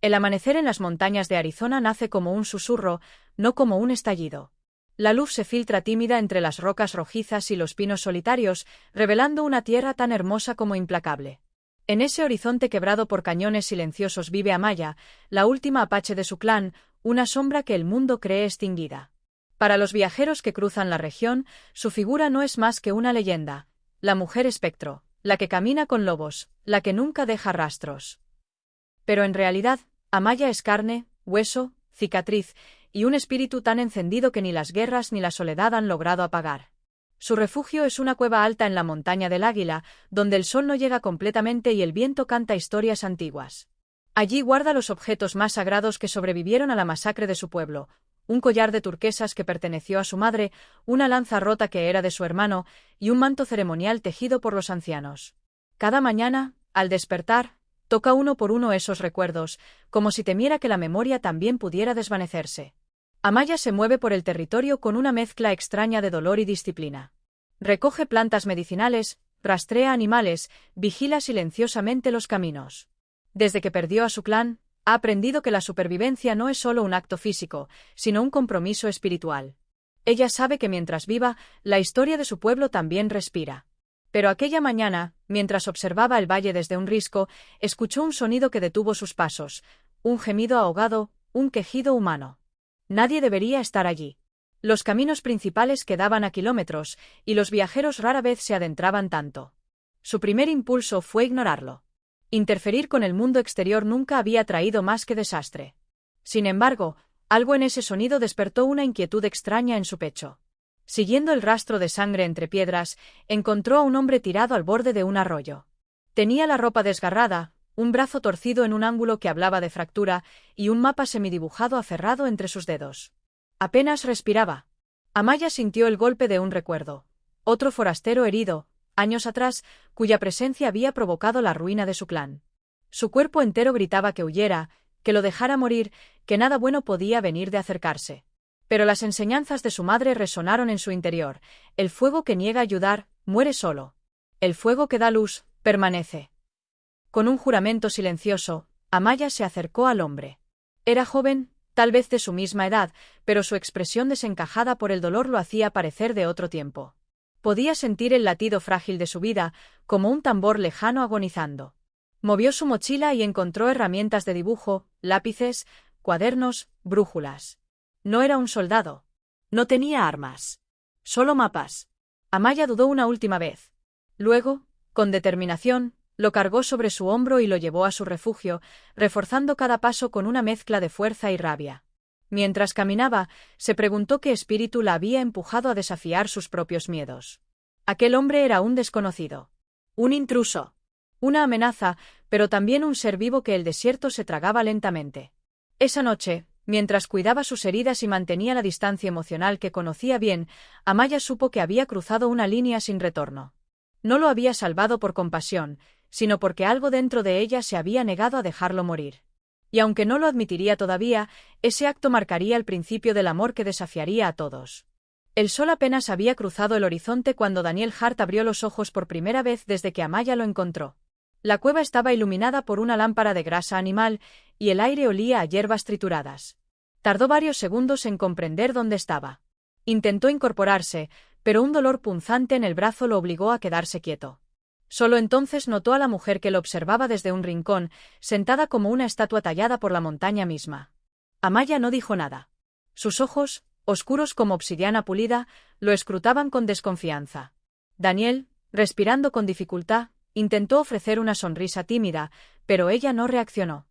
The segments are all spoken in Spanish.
El amanecer en las montañas de Arizona nace como un susurro, no como un estallido. La luz se filtra tímida entre las rocas rojizas y los pinos solitarios, revelando una tierra tan hermosa como implacable. En ese horizonte quebrado por cañones silenciosos vive Amaya, la última apache de su clan, una sombra que el mundo cree extinguida. Para los viajeros que cruzan la región, su figura no es más que una leyenda, la mujer espectro, la que camina con lobos, la que nunca deja rastros. Pero en realidad, Amaya es carne, hueso, cicatriz, y un espíritu tan encendido que ni las guerras ni la soledad han logrado apagar. Su refugio es una cueva alta en la montaña del Águila, donde el sol no llega completamente y el viento canta historias antiguas. Allí guarda los objetos más sagrados que sobrevivieron a la masacre de su pueblo: un collar de turquesas que perteneció a su madre, una lanza rota que era de su hermano, y un manto ceremonial tejido por los ancianos. Cada mañana, al despertar, toca uno por uno esos recuerdos, como si temiera que la memoria también pudiera desvanecerse. Amaya se mueve por el territorio con una mezcla extraña de dolor y disciplina. Recoge plantas medicinales, rastrea animales, vigila silenciosamente los caminos. Desde que perdió a su clan, ha aprendido que la supervivencia no es solo un acto físico, sino un compromiso espiritual. Ella sabe que mientras viva, la historia de su pueblo también respira. Pero aquella mañana, mientras observaba el valle desde un risco, escuchó un sonido que detuvo sus pasos, un gemido ahogado, un quejido humano. Nadie debería estar allí. Los caminos principales quedaban a kilómetros, y los viajeros rara vez se adentraban tanto. Su primer impulso fue ignorarlo. Interferir con el mundo exterior nunca había traído más que desastre. Sin embargo, algo en ese sonido despertó una inquietud extraña en su pecho. Siguiendo el rastro de sangre entre piedras, encontró a un hombre tirado al borde de un arroyo. Tenía la ropa desgarrada, un brazo torcido en un ángulo que hablaba de fractura, y un mapa semidibujado aferrado entre sus dedos. Apenas respiraba. Amaya sintió el golpe de un recuerdo. Otro forastero herido, años atrás, cuya presencia había provocado la ruina de su clan. Su cuerpo entero gritaba que huyera, que lo dejara morir, que nada bueno podía venir de acercarse. Pero las enseñanzas de su madre resonaron en su interior: el fuego que niega ayudar, muere solo. El fuego que da luz, permanece. Con un juramento silencioso, Amaya se acercó al hombre. Era joven, tal vez de su misma edad, pero su expresión desencajada por el dolor lo hacía parecer de otro tiempo. Podía sentir el latido frágil de su vida, como un tambor lejano agonizando. Movió su mochila y encontró herramientas de dibujo, lápices, cuadernos, brújulas. No era un soldado. No tenía armas. Solo mapas. Amaya dudó una última vez. Luego, con determinación, lo cargó sobre su hombro y lo llevó a su refugio, reforzando cada paso con una mezcla de fuerza y rabia. Mientras caminaba, se preguntó qué espíritu la había empujado a desafiar sus propios miedos. Aquel hombre era un desconocido. Un intruso. Una amenaza, pero también un ser vivo que el desierto se tragaba lentamente. Esa noche, mientras cuidaba sus heridas y mantenía la distancia emocional que conocía bien, Amaya supo que había cruzado una línea sin retorno. No lo había salvado por compasión, sino porque algo dentro de ella se había negado a dejarlo morir. Y aunque no lo admitiría todavía, ese acto marcaría el principio del amor que desafiaría a todos. El sol apenas había cruzado el horizonte cuando Daniel Hart abrió los ojos por primera vez desde que Amaya lo encontró. La cueva estaba iluminada por una lámpara de grasa animal, y el aire olía a hierbas trituradas. Tardó varios segundos en comprender dónde estaba. Intentó incorporarse, pero un dolor punzante en el brazo lo obligó a quedarse quieto. Solo entonces notó a la mujer que lo observaba desde un rincón, sentada como una estatua tallada por la montaña misma. Amaya no dijo nada. Sus ojos, oscuros como obsidiana pulida, lo escrutaban con desconfianza. Daniel, respirando con dificultad, intentó ofrecer una sonrisa tímida, pero ella no reaccionó.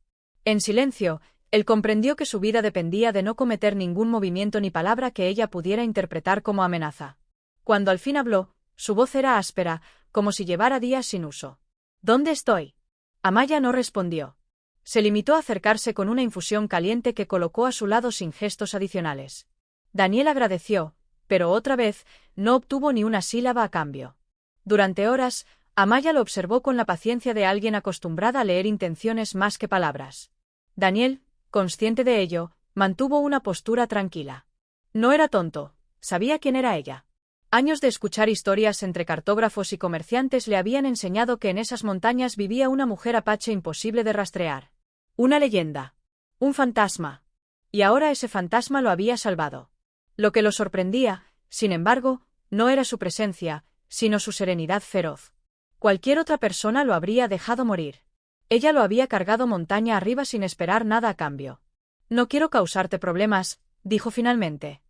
En silencio, él comprendió que su vida dependía de no cometer ningún movimiento ni palabra que ella pudiera interpretar como amenaza. Cuando al fin habló, su voz era áspera, como si llevara días sin uso. ¿Dónde estoy? Amaya no respondió. Se limitó a acercarse con una infusión caliente que colocó a su lado sin gestos adicionales. Daniel agradeció, pero otra vez, no obtuvo ni una sílaba a cambio. Durante horas, Amaya lo observó con la paciencia de alguien acostumbrada a leer intenciones más que palabras. Daniel, consciente de ello, mantuvo una postura tranquila. No era tonto, sabía quién era ella. Años de escuchar historias entre cartógrafos y comerciantes le habían enseñado que en esas montañas vivía una mujer apache imposible de rastrear. Una leyenda. Un fantasma. Y ahora ese fantasma lo había salvado. Lo que lo sorprendía, sin embargo, no era su presencia, sino su serenidad feroz. Cualquier otra persona lo habría dejado morir. Ella lo había cargado montaña arriba sin esperar nada a cambio. No quiero causarte problemas, dijo finalmente.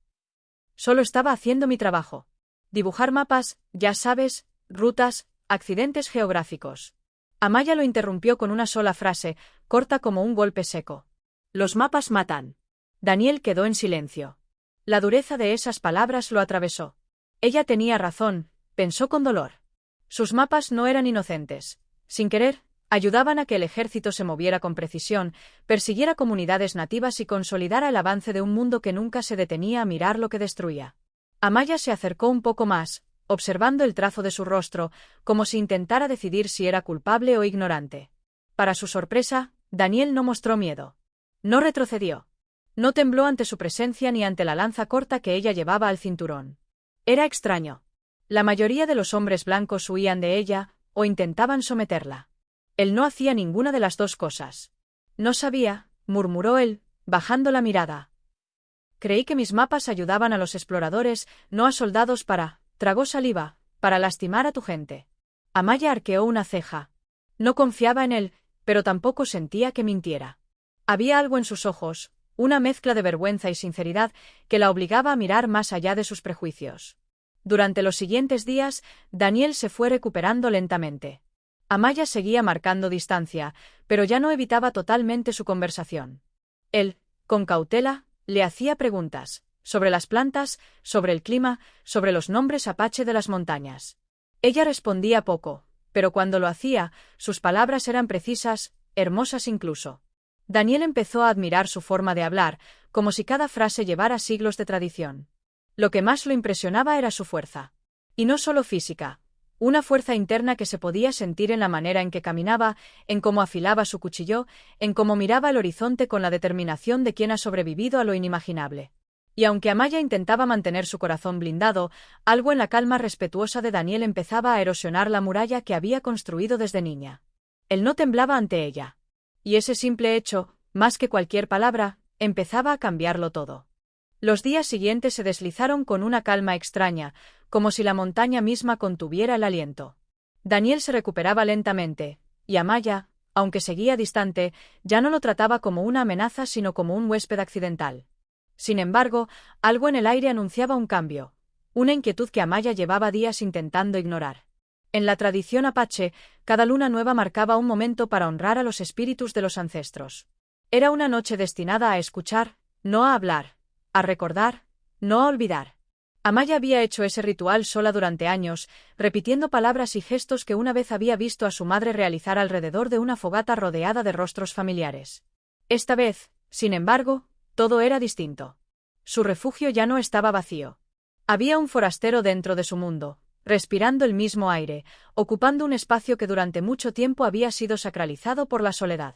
Solo estaba haciendo mi trabajo. Dibujar mapas, ya sabes, rutas, accidentes geográficos. Amaya lo interrumpió con una sola frase, corta como un golpe seco. Los mapas matan. Daniel quedó en silencio. La dureza de esas palabras lo atravesó. Ella tenía razón, pensó con dolor. Sus mapas no eran inocentes. Sin querer, ayudaban a que el ejército se moviera con precisión, persiguiera comunidades nativas y consolidara el avance de un mundo que nunca se detenía a mirar lo que destruía. Amaya se acercó un poco más, observando el trazo de su rostro, como si intentara decidir si era culpable o ignorante. Para su sorpresa, Daniel no mostró miedo. No retrocedió. No tembló ante su presencia ni ante la lanza corta que ella llevaba al cinturón. Era extraño. La mayoría de los hombres blancos huían de ella, o intentaban someterla. Él no hacía ninguna de las dos cosas. No sabía, murmuró él, bajando la mirada. Creí que mis mapas ayudaban a los exploradores, no a soldados tragó saliva, para lastimar a tu gente. Amaya arqueó una ceja. No confiaba en él, pero tampoco sentía que mintiera. Había algo en sus ojos, una mezcla de vergüenza y sinceridad, que la obligaba a mirar más allá de sus prejuicios. Durante los siguientes días, Daniel se fue recuperando lentamente. Amaya seguía marcando distancia, pero ya no evitaba totalmente su conversación. Él, con cautela, le hacía preguntas, sobre las plantas, sobre el clima, sobre los nombres apache de las montañas. Ella respondía poco, pero cuando lo hacía, sus palabras eran precisas, hermosas incluso. Daniel empezó a admirar su forma de hablar, como si cada frase llevara siglos de tradición. Lo que más lo impresionaba era su fuerza. Y no solo física, una fuerza interna que se podía sentir en la manera en que caminaba, en cómo afilaba su cuchillo, en cómo miraba el horizonte con la determinación de quien ha sobrevivido a lo inimaginable. Y aunque Amaya intentaba mantener su corazón blindado, algo en la calma respetuosa de Daniel empezaba a erosionar la muralla que había construido desde niña. Él no temblaba ante ella. Y ese simple hecho, más que cualquier palabra, empezaba a cambiarlo todo. Los días siguientes se deslizaron con una calma extraña, como si la montaña misma contuviera el aliento. Daniel se recuperaba lentamente, y Amaya, aunque seguía distante, ya no lo trataba como una amenaza sino como un huésped accidental. Sin embargo, algo en el aire anunciaba un cambio, una inquietud que Amaya llevaba días intentando ignorar. En la tradición apache, cada luna nueva marcaba un momento para honrar a los espíritus de los ancestros. Era una noche destinada a escuchar, no a hablar, a recordar, no a olvidar. Amaya había hecho ese ritual sola durante años, repitiendo palabras y gestos que una vez había visto a su madre realizar alrededor de una fogata rodeada de rostros familiares. Esta vez, sin embargo, todo era distinto. Su refugio ya no estaba vacío. Había un forastero dentro de su mundo, respirando el mismo aire, ocupando un espacio que durante mucho tiempo había sido sacralizado por la soledad.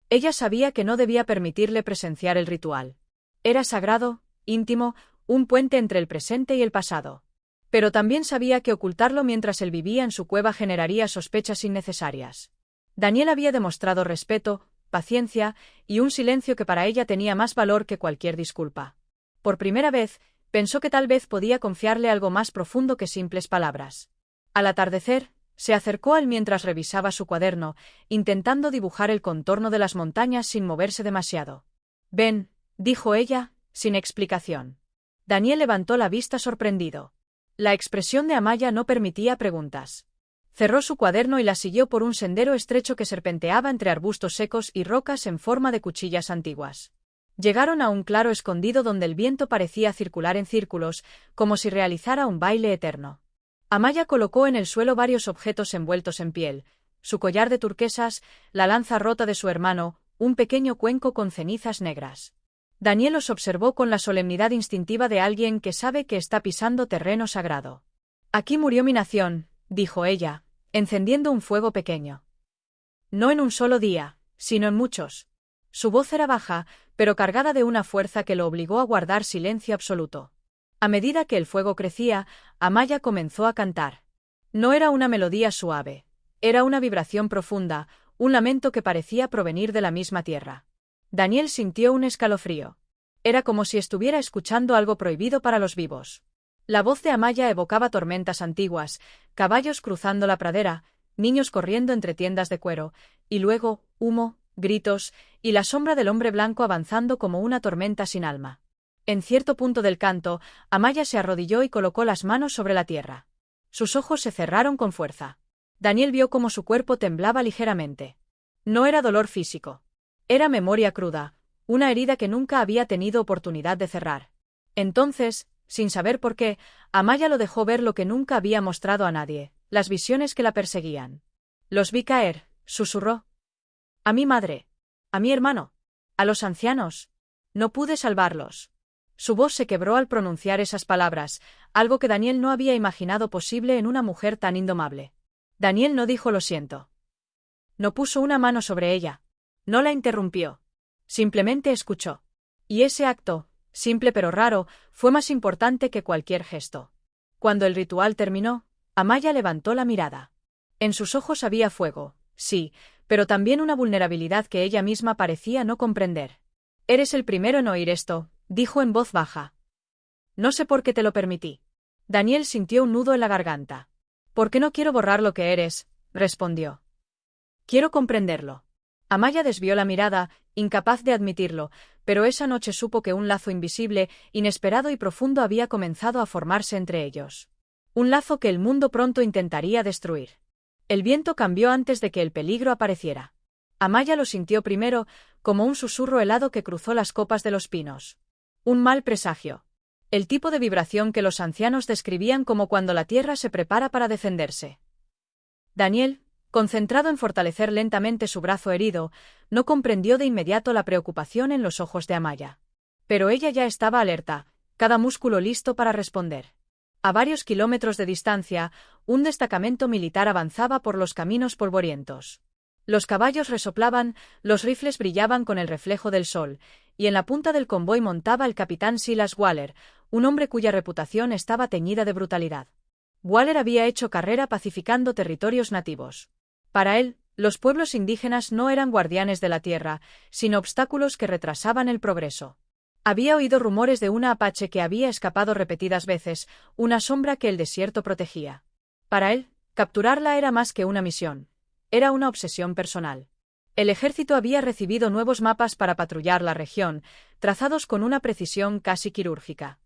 Ella sabía que no debía permitirle presenciar el ritual. Era sagrado, íntimo, un puente entre el presente y el pasado. Pero también sabía que ocultarlo mientras él vivía en su cueva generaría sospechas innecesarias. Daniel había demostrado respeto, paciencia y un silencio que para ella tenía más valor que cualquier disculpa. Por primera vez, pensó que tal vez podía confiarle algo más profundo que simples palabras. Al atardecer, se acercó a él mientras revisaba su cuaderno, intentando dibujar el contorno de las montañas sin moverse demasiado. «Ven», dijo ella, sin explicación. Daniel levantó la vista sorprendido. La expresión de Amaya no permitía preguntas. Cerró su cuaderno y la siguió por un sendero estrecho que serpenteaba entre arbustos secos y rocas en forma de cuchillas antiguas. Llegaron a un claro escondido donde el viento parecía circular en círculos, como si realizara un baile eterno. Amaya colocó en el suelo varios objetos envueltos en piel, su collar de turquesas, la lanza rota de su hermano, un pequeño cuenco con cenizas negras. Daniel los observó con la solemnidad instintiva de alguien que sabe que está pisando terreno sagrado. «Aquí murió mi nación», dijo ella, encendiendo un fuego pequeño. «No en un solo día, sino en muchos». Su voz era baja, pero cargada de una fuerza que lo obligó a guardar silencio absoluto. A medida que el fuego crecía, Amaya comenzó a cantar. No era una melodía suave, era una vibración profunda, un lamento que parecía provenir de la misma tierra. Daniel sintió un escalofrío. Era como si estuviera escuchando algo prohibido para los vivos. La voz de Amaya evocaba tormentas antiguas, caballos cruzando la pradera, niños corriendo entre tiendas de cuero, y luego, humo, gritos, y la sombra del hombre blanco avanzando como una tormenta sin alma. En cierto punto del canto, Amaya se arrodilló y colocó las manos sobre la tierra. Sus ojos se cerraron con fuerza. Daniel vio cómo su cuerpo temblaba ligeramente. No era dolor físico. Era memoria cruda, una herida que nunca había tenido oportunidad de cerrar. Entonces, sin saber por qué, Amaya lo dejó ver lo que nunca había mostrado a nadie, las visiones que la perseguían. Los vi caer, susurró. A mi madre. A mi hermano. A los ancianos. No pude salvarlos. Su voz se quebró al pronunciar esas palabras, algo que Daniel no había imaginado posible en una mujer tan indomable. Daniel no dijo lo siento. No puso una mano sobre ella. No la interrumpió. Simplemente escuchó. Y ese acto, simple pero raro, fue más importante que cualquier gesto. Cuando el ritual terminó, Amaya levantó la mirada. En sus ojos había fuego, sí, pero también una vulnerabilidad que ella misma parecía no comprender. Eres el primero en oír esto, dijo en voz baja. No sé por qué te lo permití. Daniel sintió un nudo en la garganta. Porque no quiero borrar lo que eres, respondió. Quiero comprenderlo. Amaya desvió la mirada, incapaz de admitirlo, pero esa noche supo que un lazo invisible, inesperado y profundo había comenzado a formarse entre ellos. Un lazo que el mundo pronto intentaría destruir. El viento cambió antes de que el peligro apareciera. Amaya lo sintió primero, como un susurro helado que cruzó las copas de los pinos. Un mal presagio. El tipo de vibración que los ancianos describían como cuando la tierra se prepara para defenderse. Daniel, concentrado en fortalecer lentamente su brazo herido, no comprendió de inmediato la preocupación en los ojos de Amaya. Pero ella ya estaba alerta, cada músculo listo para responder. A varios kilómetros de distancia, un destacamento militar avanzaba por los caminos polvorientos. Los caballos resoplaban, los rifles brillaban con el reflejo del sol, y en la punta del convoy montaba el capitán Silas Waller, un hombre cuya reputación estaba teñida de brutalidad. Waller había hecho carrera pacificando territorios nativos. Para él, los pueblos indígenas no eran guardianes de la tierra, sino obstáculos que retrasaban el progreso. Había oído rumores de una apache que había escapado repetidas veces, una sombra que el desierto protegía. Para él, capturarla era más que una misión. Era una obsesión personal. El ejército había recibido nuevos mapas para patrullar la región, trazados con una precisión casi quirúrgica.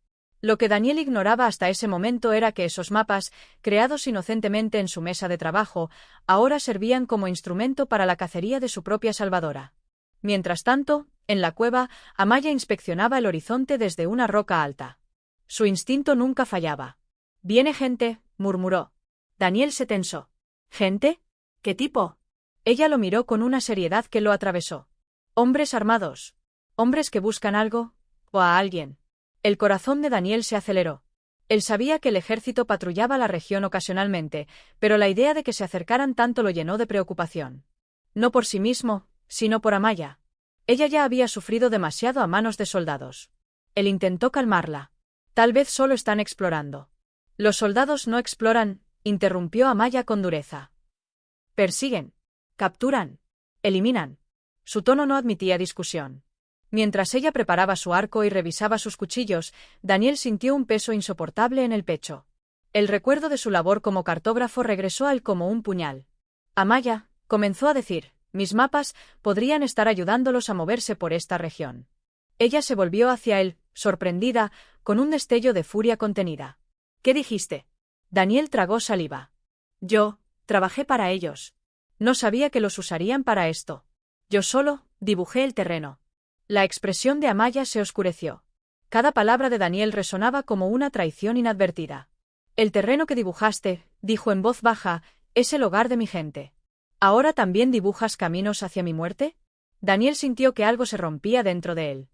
Lo que Daniel ignoraba hasta ese momento era que esos mapas, creados inocentemente en su mesa de trabajo, ahora servían como instrumento para la cacería de su propia salvadora. Mientras tanto, en la cueva, Amaya inspeccionaba el horizonte desde una roca alta. Su instinto nunca fallaba. «Viene gente», murmuró. Daniel se tensó. «¿Gente? ¿Qué tipo?» Ella lo miró con una seriedad que lo atravesó. «Hombres armados. Hombres que buscan algo, o a alguien». El corazón de Daniel se aceleró. Él sabía que el ejército patrullaba la región ocasionalmente, pero la idea de que se acercaran tanto lo llenó de preocupación. No por sí mismo, sino por Amaya. Ella ya había sufrido demasiado a manos de soldados. Él intentó calmarla. Tal vez solo están explorando. Los soldados no exploran, interrumpió Amaya con dureza. Persiguen. Capturan. Eliminan. Su tono no admitía discusión. Mientras ella preparaba su arco y revisaba sus cuchillos, Daniel sintió un peso insoportable en el pecho. El recuerdo de su labor como cartógrafo regresó a él como un puñal. Amaya, comenzó a decir, mis mapas podrían estar ayudándolos a moverse por esta región. Ella se volvió hacia él, sorprendida, con un destello de furia contenida. ¿Qué dijiste? Daniel tragó saliva. Yo trabajé para ellos. No sabía que los usarían para esto. Yo solo dibujé el terreno. La expresión de Amaya se oscureció. Cada palabra de Daniel resonaba como una traición inadvertida. El terreno que dibujaste, dijo en voz baja, es el hogar de mi gente. ¿Ahora también dibujas caminos hacia mi muerte? Daniel sintió que algo se rompía dentro de él.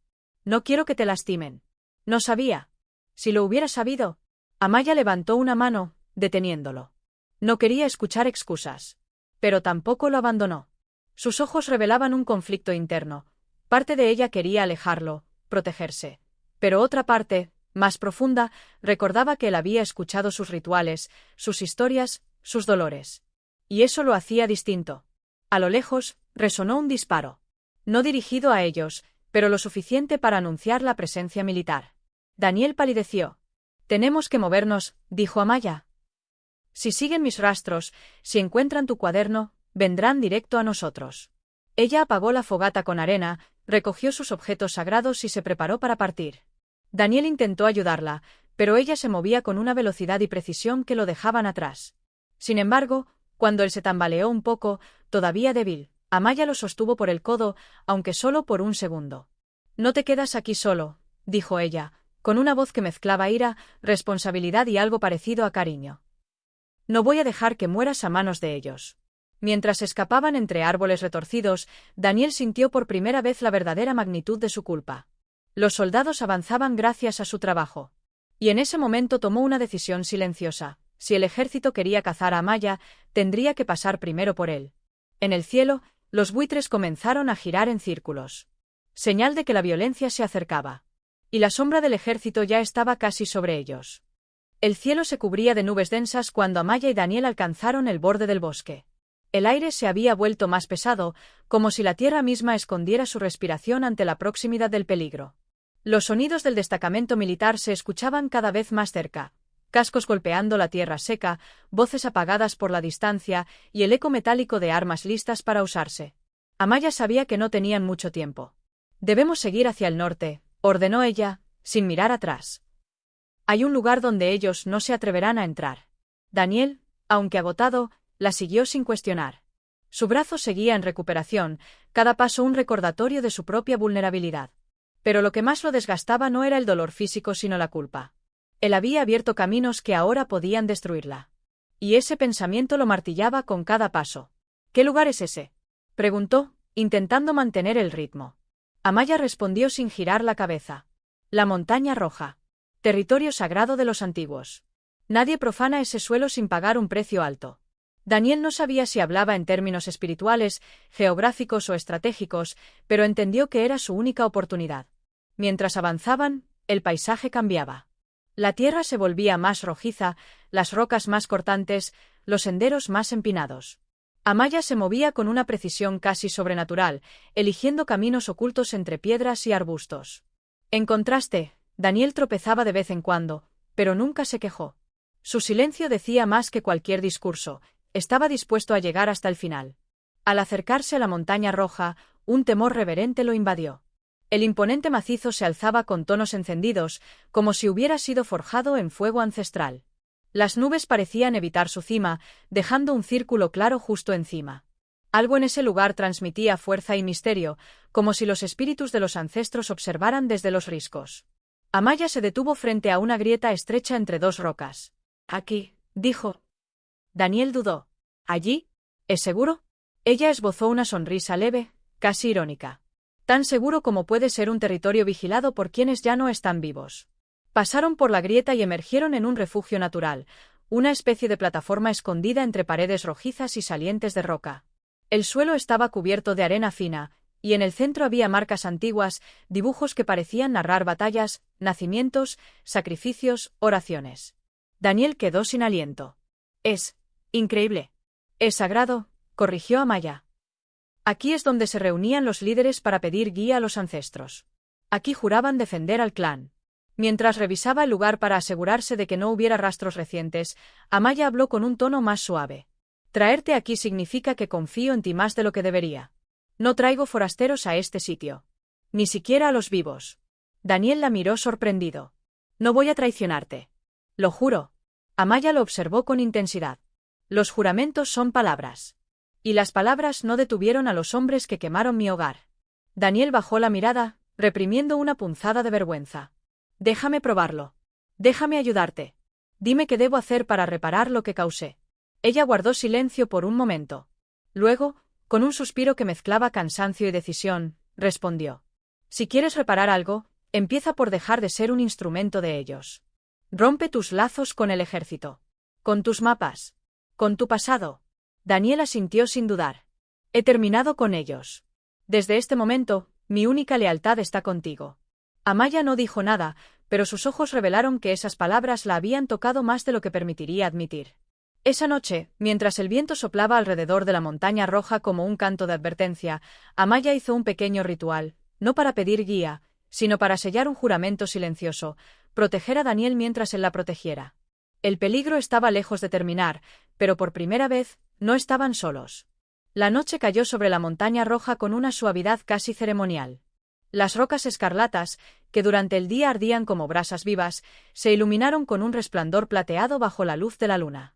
No quiero que te lastimen. No sabía. Si lo hubiera sabido. Amaya levantó una mano, deteniéndolo. No quería escuchar excusas. Pero tampoco lo abandonó. Sus ojos revelaban un conflicto interno. Parte de ella quería alejarlo, protegerse. Pero otra parte, más profunda, recordaba que él había escuchado sus rituales, sus historias, sus dolores. Y eso lo hacía distinto. A lo lejos, resonó un disparo. No dirigido a ellos, pero lo suficiente para anunciar la presencia militar. Daniel palideció. «Tenemos que movernos», dijo Amaya. «Si siguen mis rastros, si encuentran tu cuaderno, vendrán directo a nosotros». Ella apagó la fogata con arena, recogió sus objetos sagrados y se preparó para partir. Daniel intentó ayudarla, pero ella se movía con una velocidad y precisión que lo dejaban atrás. Sin embargo, cuando él se tambaleó un poco, todavía débil, Amaya lo sostuvo por el codo, aunque solo por un segundo. «No te quedas aquí solo», dijo ella, con una voz que mezclaba ira, responsabilidad y algo parecido a cariño. «No voy a dejar que mueras a manos de ellos». Mientras escapaban entre árboles retorcidos, Daniel sintió por primera vez la verdadera magnitud de su culpa. Los soldados avanzaban gracias a su trabajo. Y en ese momento tomó una decisión silenciosa. Si el ejército quería cazar a Amaya, tendría que pasar primero por él. En el cielo, los buitres comenzaron a girar en círculos. Señal de que la violencia se acercaba. Y la sombra del ejército ya estaba casi sobre ellos. El cielo se cubría de nubes densas cuando Amaya y Daniel alcanzaron el borde del bosque. El aire se había vuelto más pesado, como si la tierra misma escondiera su respiración ante la proximidad del peligro. Los sonidos del destacamento militar se escuchaban cada vez más cerca, cascos golpeando la tierra seca, voces apagadas por la distancia y el eco metálico de armas listas para usarse. Amaya sabía que no tenían mucho tiempo. «Debemos seguir hacia el norte», ordenó ella, sin mirar atrás. «Hay un lugar donde ellos no se atreverán a entrar». Daniel, aunque agotado, la siguió sin cuestionar. Su brazo seguía en recuperación, cada paso un recordatorio de su propia vulnerabilidad. Pero lo que más lo desgastaba no era el dolor físico sino la culpa. Él había abierto caminos que ahora podían destruirla. Y ese pensamiento lo martillaba con cada paso. «¿Qué lugar es ese?», preguntó, intentando mantener el ritmo. Amaya respondió sin girar la cabeza. «La montaña roja. Territorio sagrado de los antiguos. Nadie profana ese suelo sin pagar un precio alto». Daniel no sabía si hablaba en términos espirituales, geográficos o estratégicos, pero entendió que era su única oportunidad. Mientras avanzaban, el paisaje cambiaba. La tierra se volvía más rojiza, las rocas más cortantes, los senderos más empinados. Amaya se movía con una precisión casi sobrenatural, eligiendo caminos ocultos entre piedras y arbustos. En contraste, Daniel tropezaba de vez en cuando, pero nunca se quejó. Su silencio decía más que cualquier discurso. Estaba dispuesto a llegar hasta el final. Al acercarse a la montaña roja, un temor reverente lo invadió. El imponente macizo se alzaba con tonos encendidos, como si hubiera sido forjado en fuego ancestral. Las nubes parecían evitar su cima, dejando un círculo claro justo encima. Algo en ese lugar transmitía fuerza y misterio, como si los espíritus de los ancestros observaran desde los riscos. Amaya se detuvo frente a una grieta estrecha entre dos rocas. «Aquí», dijo. Daniel dudó. «¿Allí? ¿Es seguro?» Ella esbozó una sonrisa leve, casi irónica. «Tan seguro como puede ser un territorio vigilado por quienes ya no están vivos». Pasaron por la grieta y emergieron en un refugio natural, una especie de plataforma escondida entre paredes rojizas y salientes de roca. El suelo estaba cubierto de arena fina, y en el centro había marcas antiguas, dibujos que parecían narrar batallas, nacimientos, sacrificios, oraciones. Daniel quedó sin aliento. «Es increíble. Es sagrado», corrigió Amaya. «Aquí es donde se reunían los líderes para pedir guía a los ancestros. Aquí juraban defender al clan». Mientras revisaba el lugar para asegurarse de que no hubiera rastros recientes, Amaya habló con un tono más suave. «Traerte aquí significa que confío en ti más de lo que debería. No traigo forasteros a este sitio. Ni siquiera a los vivos». Daniel la miró sorprendido. «No voy a traicionarte. Lo juro». Amaya lo observó con intensidad. «Los juramentos son palabras. Y las palabras no detuvieron a los hombres que quemaron mi hogar». Daniel bajó la mirada, reprimiendo una punzada de vergüenza. «Déjame probarlo. Déjame ayudarte. Dime qué debo hacer para reparar lo que causé». Ella guardó silencio por un momento. Luego, con un suspiro que mezclaba cansancio y decisión, respondió. «Si quieres reparar algo, empieza por dejar de ser un instrumento de ellos. Rompe tus lazos con el ejército. Con tus mapas. Con tu pasado». Daniel asintió sin dudar. «He terminado con ellos. Desde este momento, mi única lealtad está contigo». Amaya no dijo nada, pero sus ojos revelaron que esas palabras la habían tocado más de lo que permitiría admitir. Esa noche, mientras el viento soplaba alrededor de la montaña roja como un canto de advertencia, Amaya hizo un pequeño ritual, no para pedir guía, sino para sellar un juramento silencioso, proteger a Daniel mientras él la protegiera. El peligro estaba lejos de terminar, pero por primera vez, no estaban solos. La noche cayó sobre la montaña roja con una suavidad casi ceremonial. Las rocas escarlatas, que durante el día ardían como brasas vivas, se iluminaron con un resplandor plateado bajo la luz de la luna.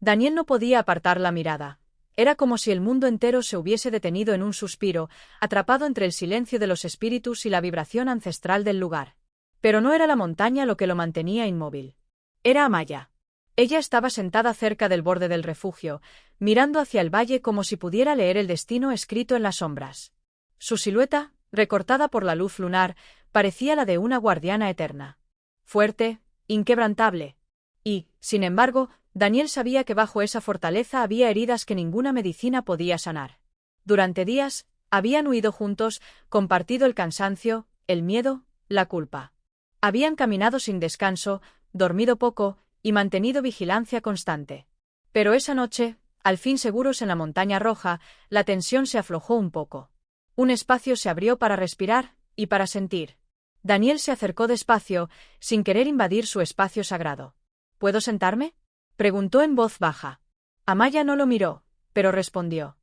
Daniel no podía apartar la mirada. Era como si el mundo entero se hubiese detenido en un suspiro, atrapado entre el silencio de los espíritus y la vibración ancestral del lugar. Pero no era la montaña lo que lo mantenía inmóvil. Era Amaya. Ella estaba sentada cerca del borde del refugio, mirando hacia el valle como si pudiera leer el destino escrito en las sombras. Su silueta, recortada por la luz lunar, parecía la de una guardiana eterna. Fuerte, inquebrantable. Y, sin embargo, Daniel sabía que bajo esa fortaleza había heridas que ninguna medicina podía sanar. Durante días, habían huido juntos, compartido el cansancio, el miedo, la culpa. Habían caminado sin descanso, dormido poco, y mantenido vigilancia constante. Pero esa noche, al fin seguros en la montaña roja, la tensión se aflojó un poco. Un espacio se abrió para respirar y para sentir. Daniel se acercó despacio, sin querer invadir su espacio sagrado. ¿Puedo sentarme?, preguntó en voz baja. Amaya no lo miró, pero respondió.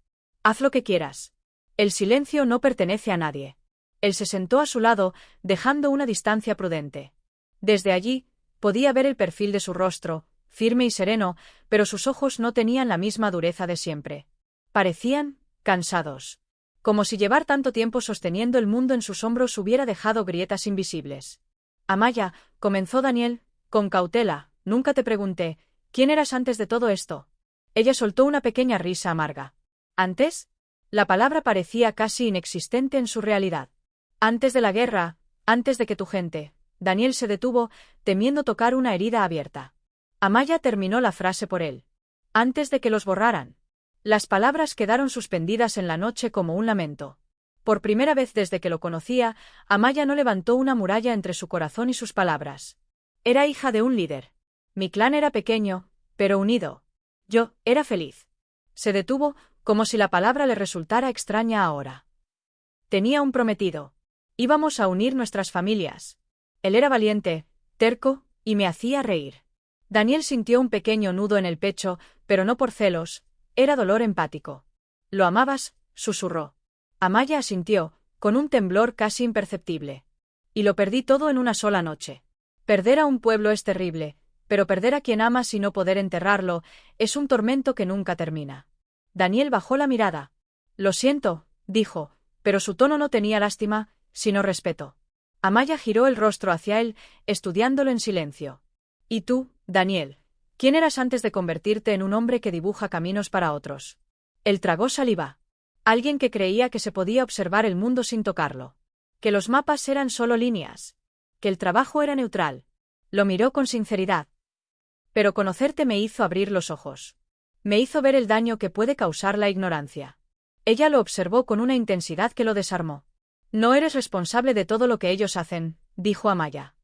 Haz lo que quieras. El silencio no pertenece a nadie. Él se sentó a su lado, dejando una distancia prudente. Desde allí, podía ver el perfil de su rostro, firme y sereno, pero sus ojos no tenían la misma dureza de siempre. Parecían cansados. Como si llevar tanto tiempo sosteniendo el mundo en sus hombros hubiera dejado grietas invisibles. Amaya, comenzó Daniel, con cautela, nunca te pregunté, ¿quién eras antes de todo esto? Ella soltó una pequeña risa amarga. ¿Antes? La palabra parecía casi inexistente en su realidad. Antes de la guerra, antes de que tu gente. Daniel se detuvo, temiendo tocar una herida abierta. Amaya terminó la frase por él. Antes de que los borraran. Las palabras quedaron suspendidas en la noche como un lamento. Por primera vez desde que lo conocía, Amaya no levantó una muralla entre su corazón y sus palabras. Era hija de un líder. Mi clan era pequeño, pero unido. Yo era feliz. Se detuvo, como si la palabra le resultara extraña ahora. Tenía un prometido. Íbamos a unir nuestras familias. Él era valiente, terco, y me hacía reír. Daniel sintió un pequeño nudo en el pecho, pero no por celos, era dolor empático. ¿Lo amabas?, susurró. Amaya asintió, con un temblor casi imperceptible. Y lo perdí todo en una sola noche. Perder a un pueblo es terrible, pero perder a quien amas y no poder enterrarlo es un tormento que nunca termina. Daniel bajó la mirada. Lo siento, dijo, pero su tono no tenía lástima, sino respeto. Amaya giró el rostro hacia él, estudiándolo en silencio. ¿Y tú, Daniel? ¿Quién eras antes de convertirte en un hombre que dibuja caminos para otros? Él tragó saliva. Alguien que creía que se podía observar el mundo sin tocarlo. Que los mapas eran solo líneas. Que el trabajo era neutral. Lo miró con sinceridad. Pero conocerte me hizo abrir los ojos. Me hizo ver el daño que puede causar la ignorancia. Ella lo observó con una intensidad que lo desarmó. No eres responsable de todo lo que ellos hacen, dijo Amaya.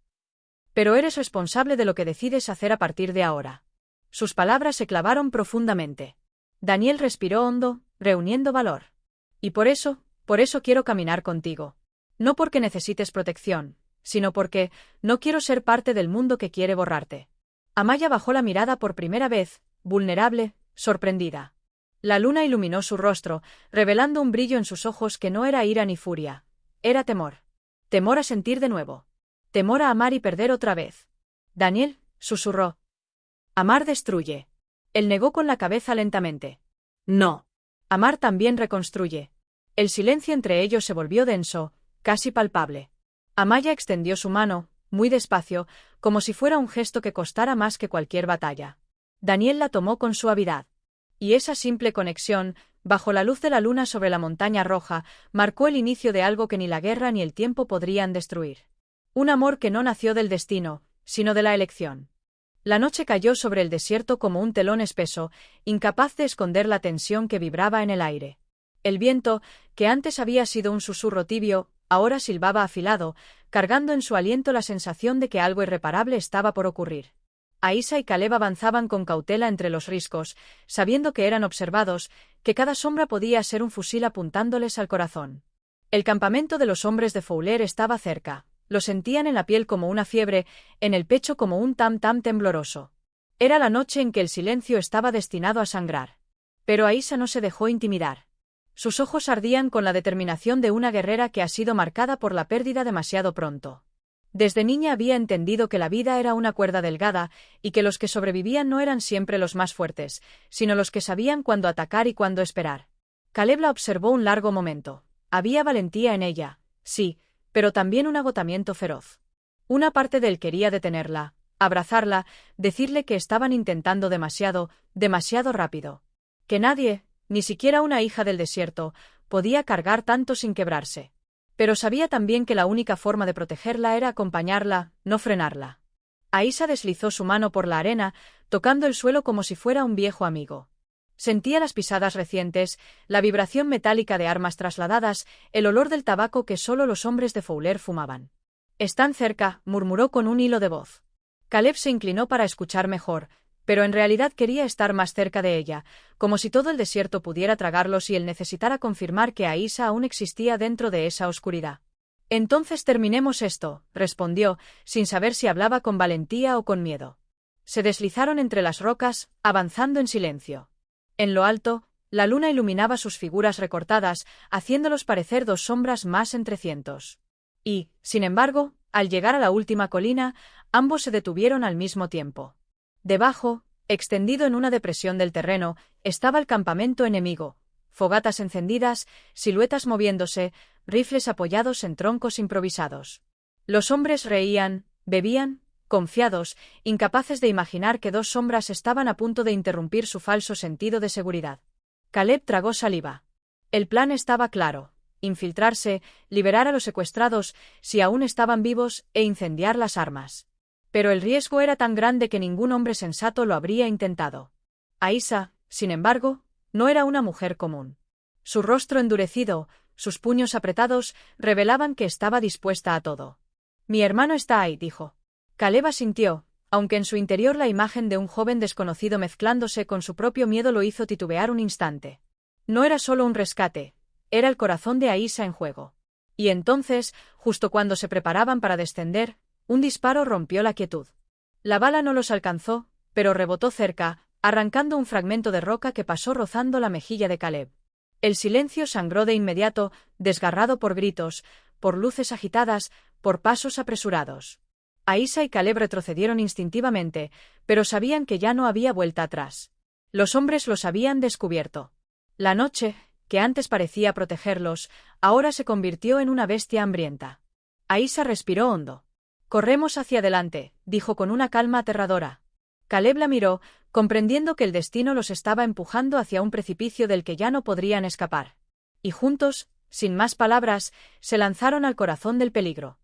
Pero eres responsable de lo que decides hacer a partir de ahora. Sus palabras se clavaron profundamente. Daniel respiró hondo, reuniendo valor. Y por eso quiero caminar contigo. No porque necesites protección, sino porque no quiero ser parte del mundo que quiere borrarte. Amaya bajó la mirada por primera vez, vulnerable, sorprendida. La luna iluminó su rostro, revelando un brillo en sus ojos que no era ira ni furia. Era temor. Temor a sentir de nuevo. Temor a amar y perder otra vez. Daniel, susurró. Amar destruye. Él negó con la cabeza lentamente. No. Amar también reconstruye. El silencio entre ellos se volvió denso, casi palpable. Amaya extendió su mano, muy despacio, como si fuera un gesto que costara más que cualquier batalla. Daniel la tomó con suavidad. Y esa simple conexión, bajo la luz de la luna sobre la montaña roja, marcó el inicio de algo que ni la guerra ni el tiempo podrían destruir. Un amor que no nació del destino, sino de la elección. La noche cayó sobre el desierto como un telón espeso, incapaz de esconder la tensión que vibraba en el aire. El viento, que antes había sido un susurro tibio, ahora silbaba afilado, cargando en su aliento la sensación de que algo irreparable estaba por ocurrir. Aísa y Caleb avanzaban con cautela entre los riscos, sabiendo que eran observados, que cada sombra podía ser un fusil apuntándoles al corazón. El campamento de los hombres de Fowler estaba cerca. Lo sentían en la piel como una fiebre, en el pecho como un tam-tam tembloroso. Era la noche en que el silencio estaba destinado a sangrar. Pero Aísa no se dejó intimidar. Sus ojos ardían con la determinación de una guerrera que ha sido marcada por la pérdida demasiado pronto. Desde niña había entendido que la vida era una cuerda delgada y que los que sobrevivían no eran siempre los más fuertes, sino los que sabían cuándo atacar y cuándo esperar. Caleb la observó un largo momento. Había valentía en ella, sí, pero también un agotamiento feroz. Una parte de él quería detenerla, abrazarla, decirle que estaban intentando demasiado, demasiado rápido. Que nadie, ni siquiera una hija del desierto, podía cargar tanto sin quebrarse. Pero sabía también que la única forma de protegerla era acompañarla, no frenarla. Aísa deslizó su mano por la arena, tocando el suelo como si fuera un viejo amigo. Sentía las pisadas recientes, la vibración metálica de armas trasladadas, el olor del tabaco que solo los hombres de Fowler fumaban. «Están cerca», murmuró con un hilo de voz. Caleb se inclinó para escuchar mejor, pero en realidad quería estar más cerca de ella, como si todo el desierto pudiera tragarlos y él necesitara confirmar que Aísa aún existía dentro de esa oscuridad. «Entonces terminemos esto», respondió, sin saber si hablaba con valentía o con miedo. Se deslizaron entre las rocas, avanzando en silencio. En lo alto, la luna iluminaba sus figuras recortadas, haciéndolos parecer dos sombras más entre cientos. Y, sin embargo, al llegar a la última colina, ambos se detuvieron al mismo tiempo. Debajo, extendido en una depresión del terreno, estaba el campamento enemigo, fogatas encendidas, siluetas moviéndose, rifles apoyados en troncos improvisados. Los hombres reían, bebían, confiados, incapaces de imaginar que dos sombras estaban a punto de interrumpir su falso sentido de seguridad. Caleb tragó saliva. El plan estaba claro: infiltrarse, liberar a los secuestrados, si aún estaban vivos, e incendiar las armas. Pero el riesgo era tan grande que ningún hombre sensato lo habría intentado. Aísa, sin embargo, no era una mujer común. Su rostro endurecido, sus puños apretados, revelaban que estaba dispuesta a todo. «Mi hermano está ahí», dijo. Caleb asintió, aunque en su interior la imagen de un joven desconocido mezclándose con su propio miedo lo hizo titubear un instante. No era solo un rescate, era el corazón de Aísa en juego. Y entonces, justo cuando se preparaban para descender, un disparo rompió la quietud. La bala no los alcanzó, pero rebotó cerca, arrancando un fragmento de roca que pasó rozando la mejilla de Caleb. El silencio sangró de inmediato, desgarrado por gritos, por luces agitadas, por pasos apresurados. Aísa y Caleb retrocedieron instintivamente, pero sabían que ya no había vuelta atrás. Los hombres los habían descubierto. La noche, que antes parecía protegerlos, ahora se convirtió en una bestia hambrienta. Aísa respiró hondo. «Corremos hacia adelante», dijo con una calma aterradora. Caleb la miró, comprendiendo que el destino los estaba empujando hacia un precipicio del que ya no podrían escapar. Y juntos, sin más palabras, se lanzaron al corazón del peligro.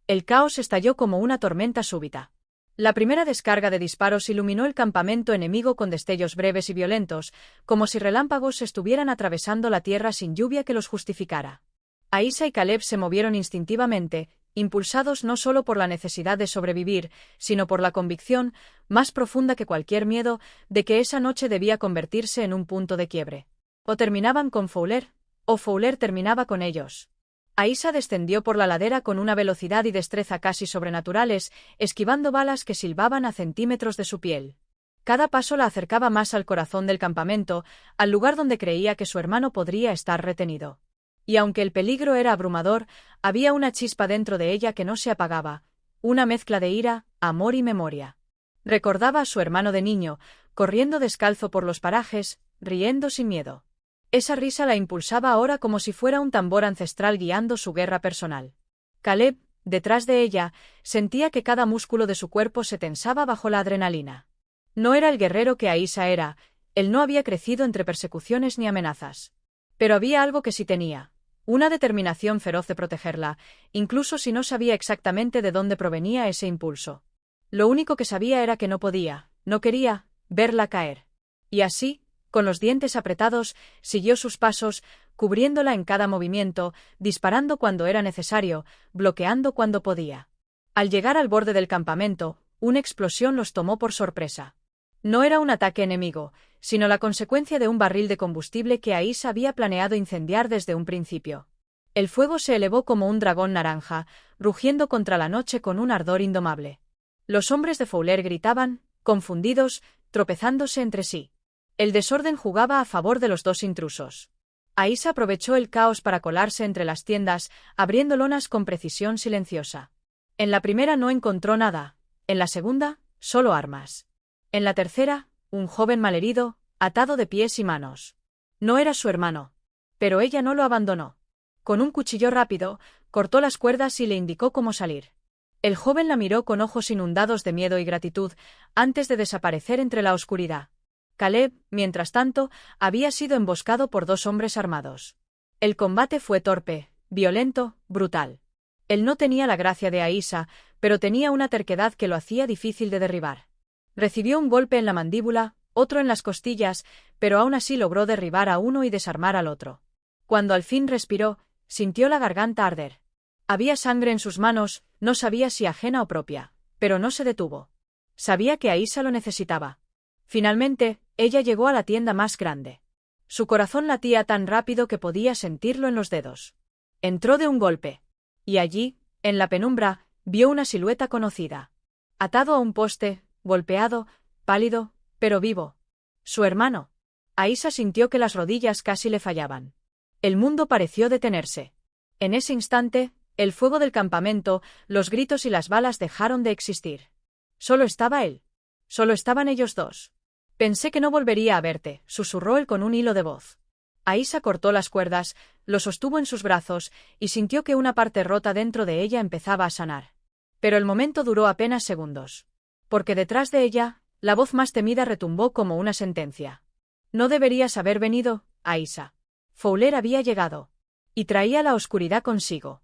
El caos estalló como una tormenta súbita. La primera descarga de disparos iluminó el campamento enemigo con destellos breves y violentos, como si relámpagos estuvieran atravesando la tierra sin lluvia que los justificara. Aísa y Caleb se movieron instintivamente, impulsados no solo por la necesidad de sobrevivir, sino por la convicción, más profunda que cualquier miedo, de que esa noche debía convertirse en un punto de quiebre. O terminaban con Fowler, o Fowler terminaba con ellos. Aísa descendió por la ladera con una velocidad y destreza casi sobrenaturales, esquivando balas que silbaban a centímetros de su piel. Cada paso la acercaba más al corazón del campamento, al lugar donde creía que su hermano podría estar retenido. Y aunque el peligro era abrumador, había una chispa dentro de ella que no se apagaba, una mezcla de ira, amor y memoria. Recordaba a su hermano de niño, corriendo descalzo por los parajes, riendo sin miedo. Esa risa la impulsaba ahora como si fuera un tambor ancestral guiando su guerra personal. Caleb, detrás de ella, sentía que cada músculo de su cuerpo se tensaba bajo la adrenalina. No era el guerrero que Aísa era, él no había crecido entre persecuciones ni amenazas. Pero había algo que sí tenía, una determinación feroz de protegerla, incluso si no sabía exactamente de dónde provenía ese impulso. Lo único que sabía era que no podía, no quería, verla caer. Y así, con los dientes apretados, siguió sus pasos, cubriéndola en cada movimiento, disparando cuando era necesario, bloqueando cuando podía. Al llegar al borde del campamento, una explosión los tomó por sorpresa. No era un ataque enemigo, sino la consecuencia de un barril de combustible que Aisa había planeado incendiar desde un principio. El fuego se elevó como un dragón naranja, rugiendo contra la noche con un ardor indomable. Los hombres de Fowler gritaban, confundidos, tropezándose entre sí. El desorden jugaba a favor de los dos intrusos. Aisa aprovechó el caos para colarse entre las tiendas, abriendo lonas con precisión silenciosa. En la primera no encontró nada, en la segunda, solo armas. En la tercera, un joven malherido, atado de pies y manos. No era su hermano. Pero ella no lo abandonó. Con un cuchillo rápido, cortó las cuerdas y le indicó cómo salir. El joven la miró con ojos inundados de miedo y gratitud, antes de desaparecer entre la oscuridad. Caleb, mientras tanto, había sido emboscado por dos hombres armados. El combate fue torpe, violento, brutal. Él no tenía la gracia de Aisa, pero tenía una terquedad que lo hacía difícil de derribar. Recibió un golpe en la mandíbula, otro en las costillas, pero aún así logró derribar a uno y desarmar al otro. Cuando al fin respiró, sintió la garganta arder. Había sangre en sus manos, no sabía si ajena o propia, pero no se detuvo. Sabía que Aisa lo necesitaba. Finalmente, ella llegó a la tienda más grande. Su corazón latía tan rápido que podía sentirlo en los dedos. Entró de un golpe. Y allí, en la penumbra, vio una silueta conocida. Atado a un poste, golpeado, pálido, pero vivo. Su hermano. Aisa sintió que las rodillas casi le fallaban. El mundo pareció detenerse. En ese instante, el fuego del campamento, los gritos y las balas dejaron de existir. Solo estaba él. Solo estaban ellos dos. Pensé que no volvería a verte, susurró él con un hilo de voz. Aisa cortó las cuerdas, lo sostuvo en sus brazos, y sintió que una parte rota dentro de ella empezaba a sanar. Pero el momento duró apenas segundos. Porque detrás de ella, la voz más temida retumbó como una sentencia. No deberías haber venido, Aisa. Fowler había llegado. Y traía la oscuridad consigo.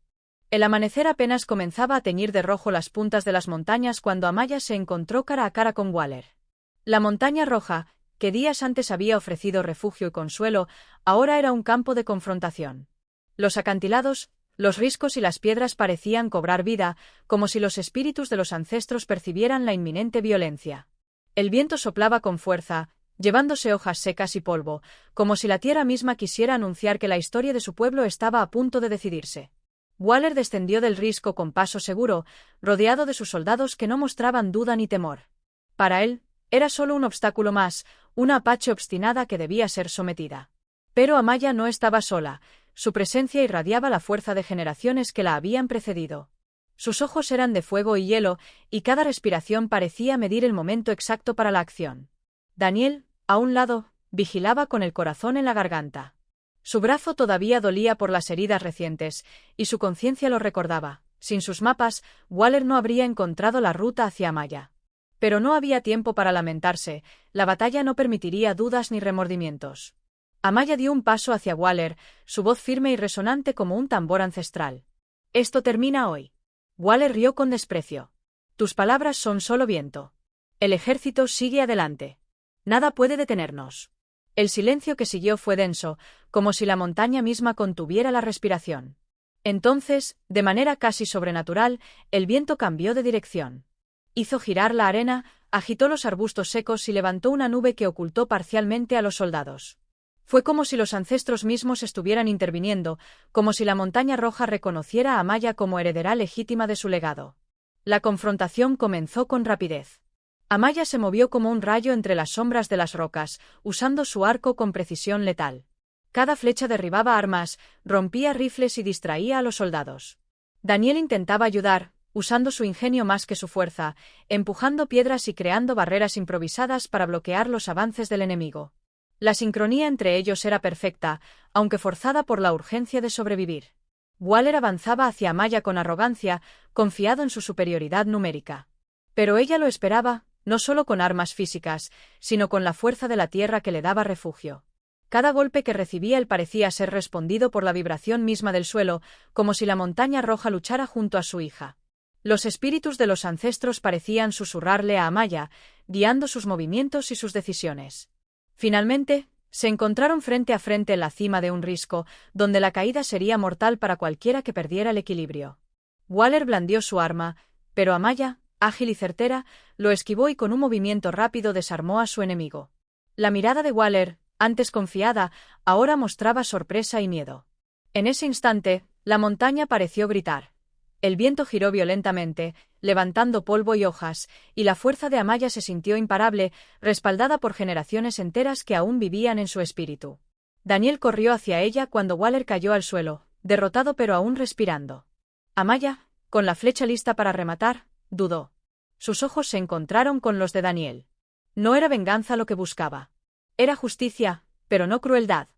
El amanecer apenas comenzaba a teñir de rojo las puntas de las montañas cuando Amaya se encontró cara a cara con Waller. La montaña roja, que días antes había ofrecido refugio y consuelo, ahora era un campo de confrontación. Los acantilados, los riscos y las piedras parecían cobrar vida, como si los espíritus de los ancestros percibieran la inminente violencia. El viento soplaba con fuerza, llevándose hojas secas y polvo, como si la tierra misma quisiera anunciar que la historia de su pueblo estaba a punto de decidirse. Waller descendió del risco con paso seguro, rodeado de sus soldados que no mostraban duda ni temor. Para él, era solo un obstáculo más, una apache obstinada que debía ser sometida. Pero Amaya no estaba sola, su presencia irradiaba la fuerza de generaciones que la habían precedido. Sus ojos eran de fuego y hielo, y cada respiración parecía medir el momento exacto para la acción. Daniel, a un lado, vigilaba con el corazón en la garganta. Su brazo todavía dolía por las heridas recientes, y su conciencia lo recordaba. Sin sus mapas, Waller no habría encontrado la ruta hacia Amaya. Pero no había tiempo para lamentarse, la batalla no permitiría dudas ni remordimientos. Amaya dio un paso hacia Waller, su voz firme y resonante como un tambor ancestral. «Esto termina hoy». Waller rió con desprecio. «Tus palabras son solo viento. El ejército sigue adelante. Nada puede detenernos». El silencio que siguió fue denso, como si la montaña misma contuviera la respiración. Entonces, de manera casi sobrenatural, el viento cambió de dirección. Hizo girar la arena, agitó los arbustos secos y levantó una nube que ocultó parcialmente a los soldados. Fue como si los ancestros mismos estuvieran interviniendo, como si la montaña roja reconociera a Amaya como heredera legítima de su legado. La confrontación comenzó con rapidez. Amaya se movió como un rayo entre las sombras de las rocas, usando su arco con precisión letal. Cada flecha derribaba armas, rompía rifles y distraía a los soldados. Daniel intentaba ayudar, usando su ingenio más que su fuerza, empujando piedras y creando barreras improvisadas para bloquear los avances del enemigo. La sincronía entre ellos era perfecta, aunque forzada por la urgencia de sobrevivir. Waller avanzaba hacia Amaya con arrogancia, confiado en su superioridad numérica. Pero ella lo esperaba, no solo con armas físicas, sino con la fuerza de la tierra que le daba refugio. Cada golpe que recibía él parecía ser respondido por la vibración misma del suelo, como si la montaña roja luchara junto a su hija. Los espíritus de los ancestros parecían susurrarle a Amaya, guiando sus movimientos y sus decisiones. Finalmente, se encontraron frente a frente en la cima de un risco, donde la caída sería mortal para cualquiera que perdiera el equilibrio. Waller blandió su arma, pero Amaya, Ágil y certera, lo esquivó y con un movimiento rápido desarmó a su enemigo. La mirada de Waller, antes confiada, ahora mostraba sorpresa y miedo. En ese instante, la montaña pareció gritar. El viento giró violentamente, levantando polvo y hojas, y la fuerza de Amaya se sintió imparable, respaldada por generaciones enteras que aún vivían en su espíritu. Daniel corrió hacia ella cuando Waller cayó al suelo, derrotado pero aún respirando. Amaya, con la flecha lista para rematar, dudó. Sus ojos se encontraron con los de Daniel. No era venganza lo que buscaba. Era justicia, pero no crueldad.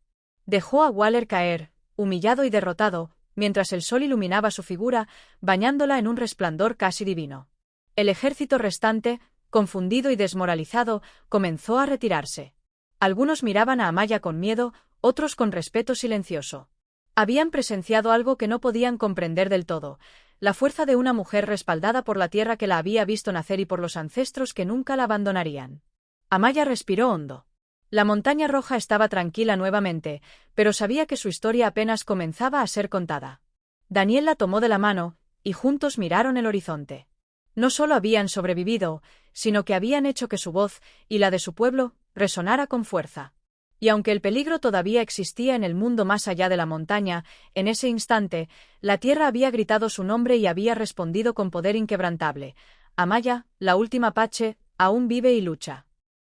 Dejó a Waller caer, humillado y derrotado, mientras el sol iluminaba su figura, bañándola en un resplandor casi divino. El ejército restante, confundido y desmoralizado, comenzó a retirarse. Algunos miraban a Amaya con miedo, otros con respeto silencioso. Habían presenciado algo que no podían comprender del todo, la fuerza de una mujer respaldada por la tierra que la había visto nacer y por los ancestros que nunca la abandonarían. Amaya respiró hondo. La montaña roja estaba tranquila nuevamente, pero sabía que su historia apenas comenzaba a ser contada. Daniel la tomó de la mano, y juntos miraron el horizonte. No solo habían sobrevivido, sino que habían hecho que su voz, y la de su pueblo, resonara con fuerza. Y aunque el peligro todavía existía en el mundo más allá de la montaña, en ese instante, la tierra había gritado su nombre y había respondido con poder inquebrantable. Amaya, la última Apache, aún vive y lucha.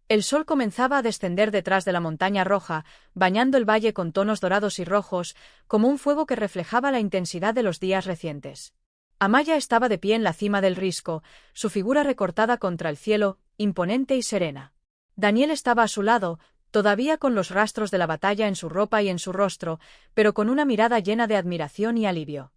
El sol comenzaba a descender detrás de la montaña roja, bañando el valle con tonos dorados y rojos, como un fuego que reflejaba la intensidad de los días recientes. Amaya estaba de pie en la cima del risco, su figura recortada contra el cielo, imponente y serena. Daniel estaba a su lado, todavía con los rastros de la batalla en su ropa y en su rostro, pero con una mirada llena de admiración y alivio.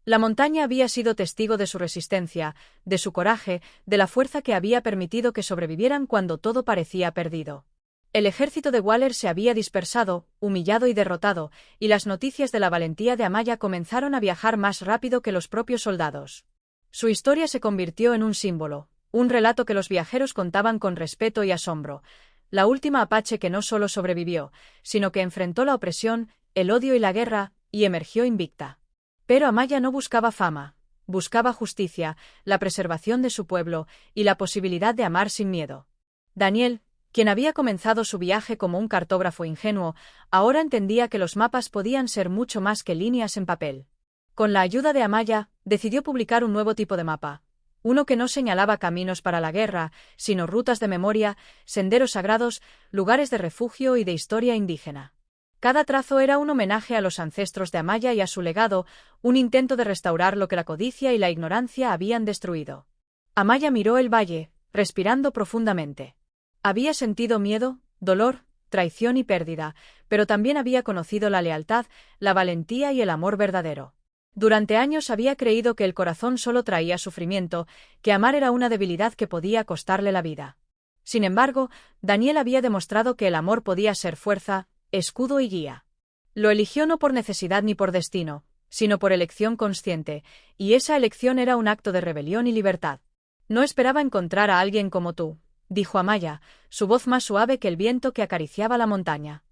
La montaña había sido testigo de su resistencia, de su coraje, de la fuerza que había permitido que sobrevivieran cuando todo parecía perdido. El ejército de Waller se había dispersado, humillado y derrotado, y las noticias de la valentía de Amaya comenzaron a viajar más rápido que los propios soldados. Su historia se convirtió en un símbolo, un relato que los viajeros contaban con respeto y asombro. La última Apache que no solo sobrevivió, sino que enfrentó la opresión, el odio y la guerra, y emergió invicta. Pero Amaya no buscaba fama, buscaba justicia, la preservación de su pueblo, y la posibilidad de amar sin miedo. Daniel, quien había comenzado su viaje como un cartógrafo ingenuo, ahora entendía que los mapas podían ser mucho más que líneas en papel. Con la ayuda de Amaya, decidió publicar un nuevo tipo de mapa, uno que no señalaba caminos para la guerra, sino rutas de memoria, senderos sagrados, lugares de refugio y de historia indígena. Cada trazo era un homenaje a los ancestros de Amaya y a su legado, un intento de restaurar lo que la codicia y la ignorancia habían destruido. Amaya miró el valle, respirando profundamente. Había sentido miedo, dolor, traición y pérdida, pero también había conocido la lealtad, la valentía y el amor verdadero. Durante años había creído que el corazón solo traía sufrimiento, que amar era una debilidad que podía costarle la vida. Sin embargo, Daniel había demostrado que el amor podía ser fuerza, escudo y guía. Lo eligió no por necesidad ni por destino, sino por elección consciente, y esa elección era un acto de rebelión y libertad. No esperaba encontrar a alguien como tú, dijo Amaya, su voz más suave que el viento que acariciaba la montaña.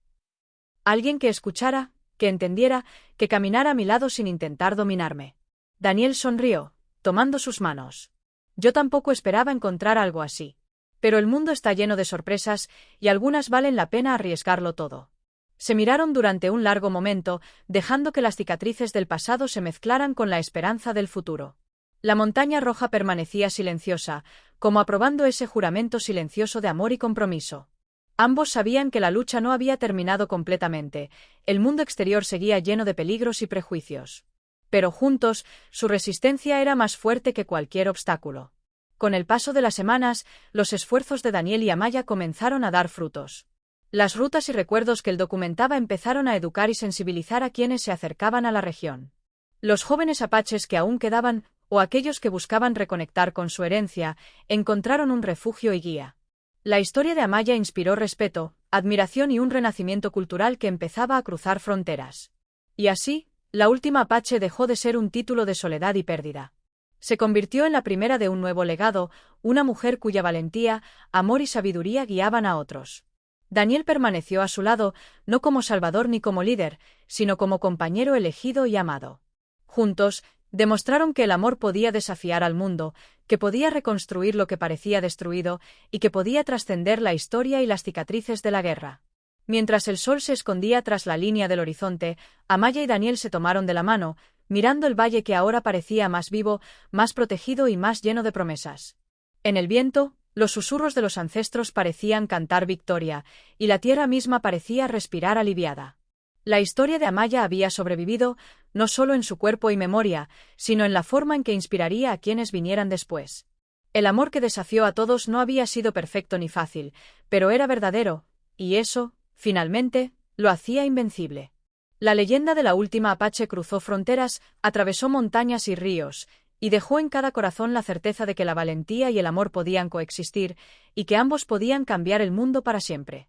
Alguien que escuchara, que entendiera, que caminara a mi lado sin intentar dominarme. Daniel sonrió, tomando sus manos. Yo tampoco esperaba encontrar algo así. Pero el mundo está lleno de sorpresas, y algunas valen la pena arriesgarlo todo. Se miraron durante un largo momento, dejando que las cicatrices del pasado se mezclaran con la esperanza del futuro. La montaña roja permanecía silenciosa, como aprobando ese juramento silencioso de amor y compromiso. Ambos sabían que la lucha no había terminado completamente, el mundo exterior seguía lleno de peligros y prejuicios. Pero juntos, su resistencia era más fuerte que cualquier obstáculo. Con el paso de las semanas, los esfuerzos de Daniel y Amaya comenzaron a dar frutos. Las rutas y recuerdos que él documentaba empezaron a educar y sensibilizar a quienes se acercaban a la región. Los jóvenes apaches que aún quedaban, o aquellos que buscaban reconectar con su herencia, encontraron un refugio y guía. La historia de Amaya inspiró respeto, admiración y un renacimiento cultural que empezaba a cruzar fronteras. Y así, la última Apache dejó de ser un título de soledad y pérdida. Se convirtió en la primera de un nuevo legado, una mujer cuya valentía, amor y sabiduría guiaban a otros. Daniel permaneció a su lado, no como salvador ni como líder, sino como compañero elegido y amado. Juntos, Demostraron que el amor podía desafiar al mundo, que podía reconstruir lo que parecía destruido y que podía trascender la historia y las cicatrices de la guerra. Mientras el sol se escondía tras la línea del horizonte, Amaya y Daniel se tomaron de la mano, mirando el valle que ahora parecía más vivo, más protegido y más lleno de promesas. En el viento, los susurros de los ancestros parecían cantar victoria, y la tierra misma parecía respirar aliviada. La historia de Amaya había sobrevivido, no solo en su cuerpo y memoria, sino en la forma en que inspiraría a quienes vinieran después. El amor que desafió a todos no había sido perfecto ni fácil, pero era verdadero, y eso, finalmente, lo hacía invencible. La leyenda de la última Apache cruzó fronteras, atravesó montañas y ríos, y dejó en cada corazón la certeza de que la valentía y el amor podían coexistir, y que ambos podían cambiar el mundo para siempre.